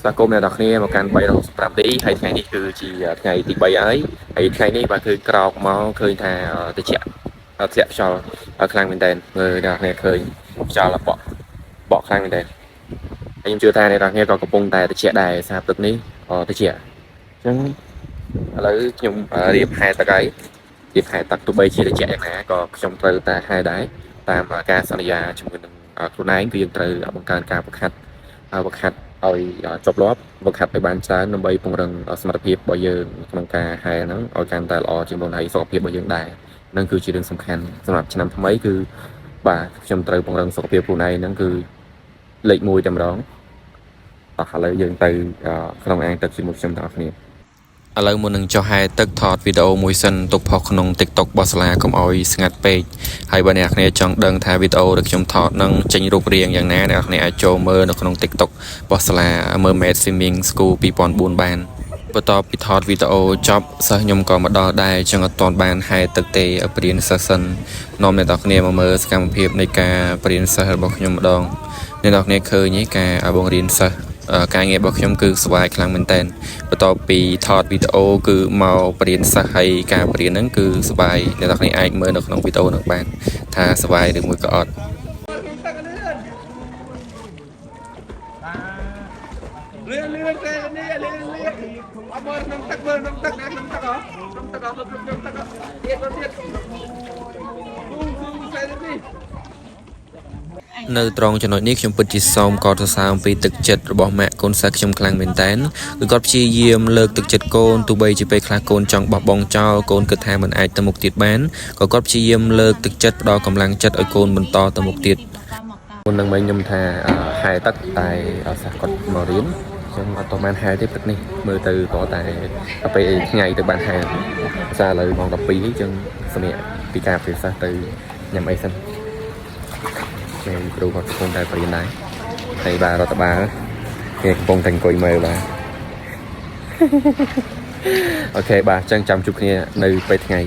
សាគមអ្នកនរគ្នាមកកាន់365ទីហើយថ្ងៃនេះគឺជាថ្ងៃទី3ហើយហើយថ្ងៃនេះបាទគឺក្រោកមកឃើញថាត្រជាក់ខ្យល់ខ្លាំងមែនតើមើលអ្នកនរគ្នាឃើញខ្យល់បក់ខ្លាំងមែនតើហើយខ្ញុំជឿថាអ្នកនរគ្នាក៏កំពុងតែត្រជាក់ដែរសារព្រឹកនេះត្រជាក់អញ្ចឹងឥឡូវខ្ញុំរៀបហែទឹកហើយរៀបហែទឹកទោះបីជាត្រជាក់យ៉ាងណាក៏ខ្ញុំត្រូវតែហែដែរតាមការសន្យាជាមួយនឹងខ្លួនឯងគឺយើងត្រូវបង្កើនការបង្ខាត់ឲ្យចប់លាប់បង្ខាត់ឲ្យបានច្រើនដើម្បីពង្រឹងសមត្ថភាពរបស់យើងក្នុងការហែហ្នឹងឲ្យកាន់តែល្អជាងមុនហើយសុខភាពរបស់យើងដែរនឹងគឺជារឿងសំខាន់សម្រាប់ឆ្នាំថ្មីគឺបាទខ្ញុំត្រូវពង្រឹងសុខភាពខ្លួនឯងហ្នឹងគឺលេខ1តែម្ដងឥឡូវយើងទៅក្នុងអាងទឹកជាមួយខ្ញុំទាំងអស់គ្នាឥឡូវមុននឹងចុះហែទឹកថតវីដេអូមួយសិនទុកផុសក្នុង TikTok របស់សាលាកុំឲ្យស្ងាត់ពេកហើយបើអ្នកនរចង់ដឹងថាវីដេអូដែលខ្ញុំថតនឹងចេញរូបរាងយ៉ាងណាអ្នកនរអាចចូលមើលនៅក្នុង TikTok របស់សាលា Mermaid Swimming School 2004បានបន្ទាប់ពីថតវីដេអូចប់សិស្សខ្ញុំក៏មកដល់ដែរចឹងអត់ទាន់បានហែទឹកទេឲ្យព្រៀនសិស្សសិននាំអ្នកនរមកមើលសកម្មភាពនៃការព្រៀនសិស្សរបស់ខ្ញុំម្ដងអ្នកនរឃើញឯការបង្រៀនសិស្សការងាររបស់ខ្ញុំគឺស្វាយខ្លាំងមែនតើបន្ទាប់ពីថតវីដេអូគឺមកបរៀនសិស្សហើយការបរៀនហ្នឹងគឺស្វាយអ្នកនរអាចមើលនៅក្នុងវីដេអូហ្នឹងបានថាស្វាយឬមួយក៏អត់លឿនទេនេះលឿនអត់មើលក្នុងទឹកមើលក្នុងទឹកណាក្នុងទឹកហ៎ក្នុងទឹកអត់ក្នុងទឹកទៀតនៅត្រង់ចំណុចនេះខ្ញុំពិតជាសូមកោតសរសើរអំពីទឹកចិត្តរបស់ម៉ាក់កូនសិស្សខ្ញុំខ្លាំងមែនតើគឺគាត់ព្យាយាមលើកទឹកចិត្តកូនទោះបីជាពេលខ្លះកូនចង់បោះបង់ចោលកូនគិតថាមិនអាចទៅមុខទៀតបានក៏គាត់ព្យាយាមលើកទឹកចិត្តផ្ដល់កម្លាំងចិត្តឲ្យកូនបន្តទៅមុខទៀតមុននឹងមិញខ្ញុំថាហែទឹកតែសិស្សគាត់មករៀនខ្ញុំអត់តបានហែទេព្រឹកនេះមើលទៅក៏តែពេលថ្ងៃទៅបានហែសារឥឡូវម៉ោង12អញ្ចឹងសម្រាប់ពីការពិសេសទៅញ៉ាំអីសិនខ្ញុំគ្រូគាត់កំពុងតែបរៀនដែរហើយបាទរដ្ឋបាលគេកំពុងតែអង្គុយមើលបាទអូខេបាទអញ្ចឹងចាំជួបគ្នានៅពេលថ្ងៃ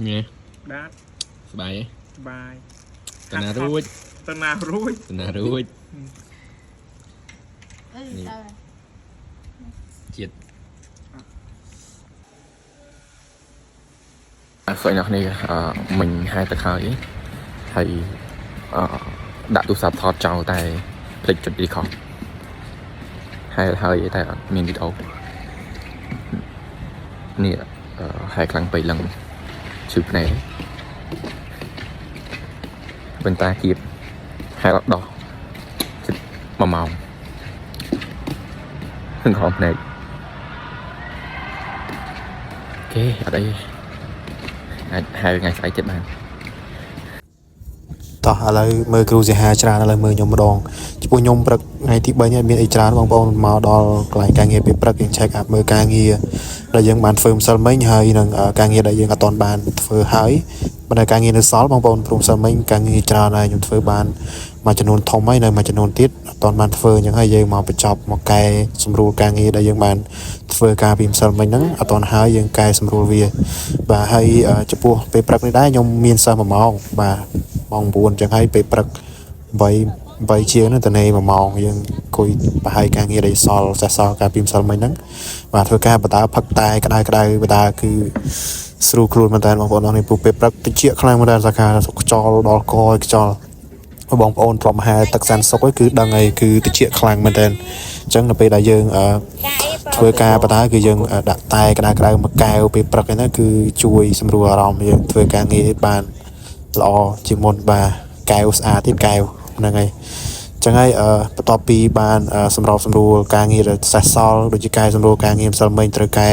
នេះបាទសบายទេសบายតាណារួចជាតិសូមអ្នកនេះមិញហែទឹកហើយដាក់ទូរស័ព្ទថតចោលតែភ្លេចចុចរីខតហើយតែអត់មានវីដេអូនេះហែខ្លាំងពេកឡើងឈឺភ្នែកបន្តាគៀបហែអត់ដោះជិត1ម៉ោងនឹងខំភ្នែកអូខេអត់អីអាចហៅថ្ងៃស្អែកទៀតបានតោះឥឡូវមើលគ្រូសិហាច្រើនឥឡូវមើលខ្ញុំម្ដងចំពោះខ្ញុំព្រឹកថ្ងៃទី3នេះមានអីច្រើនបងប្អូនមកដល់កន្លែងការងារពេលព្រឹកយើង check up មើលការងារដែលយើងបានធ្វើម្សិលមិញហើយនឹងការងារដែលយើងអត់ទាន់បានធ្វើហើយបណ្ដាការងារនៅសល់បងប្អូនព្រមម្សិលមិញការងារច្រើនហើយខ្ញុំធ្វើបានមួយចំនួនធំហើយនៅមួយចំនួនទៀតអត់ទាន់បានធ្វើអញ្ចឹងហើយយើងមកបញ្ចប់មកកែសម្រួលការងារដែលយើងបានធ្វើការពីម្សិលមិញហ្នឹងអត់ទាន់ហើយយើងកែសម្រួលវាបាទហើយចំពោះពេលព្រឹកនេះដែរខ្ញុំមានសិស្ស1ម៉ោងបាទម៉ោង9អញ្ចឹងហើយពេលព្រឹក8ជាងហ្នឹងតនេ1ម៉ោងយើងអង្គុយប្រហែលការងារដែលសល់សេះសល់ការពីម្សិលមិញហ្នឹងបាទធ្វើការបដាផឹកតែក្តៅបដាគឺស្រួលខ្លួនមែនតើបងប្អូនអរនេះពូពេលព្រឹកតិចខ្លាំងមែនតើសាខាខ្យល់ដល់កខ្យល់បងប្អូនធ្លាប់ហែទឹកសានសុកគឺដឹងហើយគឺតិចខ្លាំងមែនតើអញ្ចឹងនៅពេលដែលយើងធ្វើការបដាគឺយើងដាក់តែក្តៅមួយកែវពេលព្រឹកហ្នឹងគឺជួយសម្រួលអារម្មណ៍យើងធ្វើការងារបានល្អជាងមុនបាទកែវស្អាតទៀតកែវហ្នឹងហើយចឹងហើយបន្ទាប់ពីបានសម្រួលការងារសេះសល់ដូចជាកែសម្រួលការងារម្សិលមិញត្រូវកែ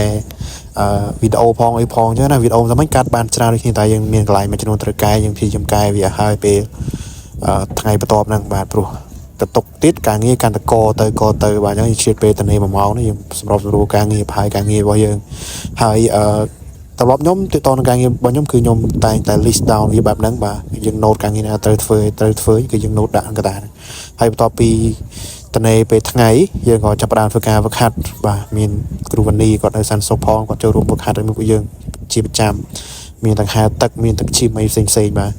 វីដេអូផងអីផងចឹងណាវីដេអូម្សិលមិញកាត់បានច្រើនដូចគ្នាតែយើងមានកន្លែងមួយចំនួនត្រូវកែយើងព្យាយាមកែវាឲ្យពេលថ្ងៃបន្ទាប់ហ្នឹងបាទព្រោះទៅតុកទៀតការងារកាន់តែកទៅបាទអញ្ចឹងយើងឈៀតពេលទៅ1ម៉ោងនេះយើងសម្រួលការងារប្រហែលការងាររបស់យើងហើយត្រឡប់ខ្ញុំទៅតនឹងការងាររបស់ខ្ញុំគឺខ្ញុំតែងតែ list down វាបែបហ្នឹងបាទយើង note ការងារណាត្រូវធ្វើគឺយើង note ដាក់កណ្ដាលហើយបន្ទាប់ពីតនេពេលថ្ងៃយើងក៏ចាប់ផ្ដើមធ្វើការវឹកហាត់បាទមានគ្រូវណ្ណីគាត់នៅសាន់សុខផងគាត់ចូលរួមវឹកហាត់ជាមួយពួកយើងជាប្រចាំ មានទាំងហែទឹកមានទាំងឈីមអីផ្សេងៗបាទ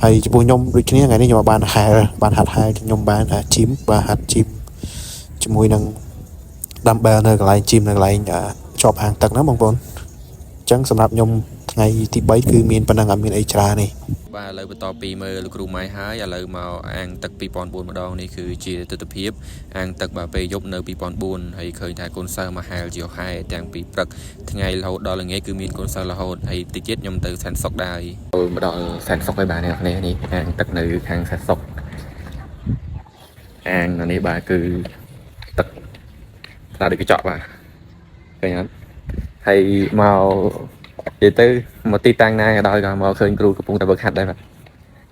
ហើយចំពោះខ្ញុំដូចគ្នាថ្ងៃនេះខ្ញុំបានហែបានហាត់ហែខ្ញុំបានឈីមបាទហាត់ឈីមជាមួយនឹង dumbbell នៅកន្លែង gym នៅកន្លែងជាប់អាងទឹកណាបងប្អូនអញ្ចឹងសម្រាប់ខ្ញុំថ្ងៃទី3គឺមានប៉ុណ្ណឹងអត់មានអីច្រើនទេបាទឥឡូវបន្តពីមើលលោកគ្រូម៉ៃហើយឥឡូវមកអាងទឹក2004ម្ដងនេះគឺជាទស្សនវិជ្ជាអាងទឹកបាទពេលយប់នៅ2004ហើយឃើញថាកូនសិស្សមកហែលជាហែទាំងពីព្រឹកថ្ងៃរហូតដល់ល្ងាចគឺមានកូនសិស្សរហូតហើយតិចទៀតខ្ញុំទៅសែនសុកដែរមកដល់សែនសុកហើយបាទអ្នកនេះអាងទឹកនៅខាងសែនសុកអាងនេះបាទគឺទឹកតែដូចកញ្ចក់បាទឃើញអត់ហើយមកនិយាយទៅមកទីតាំងណាក៏ដោយក៏មកឃើញគ្រូកំពុងតែវឹកហាត់ដែរបាទ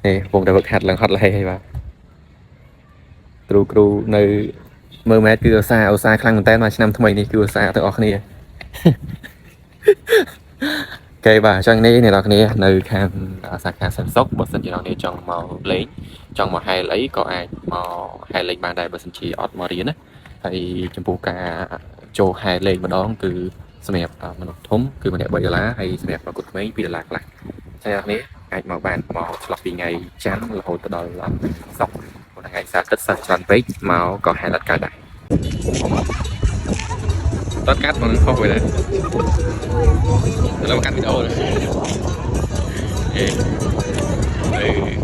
នេះកំពុងតែវឹកហាត់ឡើងហត់លេហើយបាទគ្រូនៅមើលម៉ែតគឺឧស្សាហ៍ខ្លាំងមែនតើមកឆ្នាំថ្មីនេះគឺឧស្សាហ៍ទាំងអស់គ្នាគេបាទអញ្ចឹងនេះអ្នកនរគ្នានៅខាងសាខាសិនសុកបើសិនជាអ្នកនរចង់មកលេងចង់មកហែលអីក៏អាចមកហែលលេងបានដែរបើសិនជាអត់មករៀនណាហើយចំពោះការចូលហែលលេងម្ដងគឺសម្រាប់មនុស្សធំគឺម្នាក់$3ហើយសម្រាប់មនុស្សក្មេង$2ខ្លះចឹងអ្នកនេះអាចមកបានមកឆ្លប់ពីថ្ងៃច័ន្ទរហូតដល់សុក្រថ្ងៃសៅរ៍ទឹកសិស្សច្រើនពេកមកក៏ហែលអត់កើតដែរតើកាត់មិនខុសទេឥឡូវកាត់វីដេអូเลย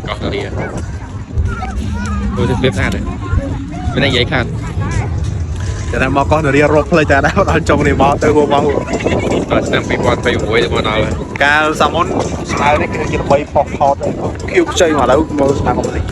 កោះតារីមើលទៅវាស្អាតមានតែនិយាយខាត់តែដល់មកកោះតារីរកផ្លេចតែដល់ចុងនេះមកទៅហួមកដល់ឆ្នាំ2026ទៅមកដល់កាលសាមុនស្មើនេះគឺជា3ផុសផតខៀវខ្ចីមកឥឡូវមើលស្នាមមកនេះ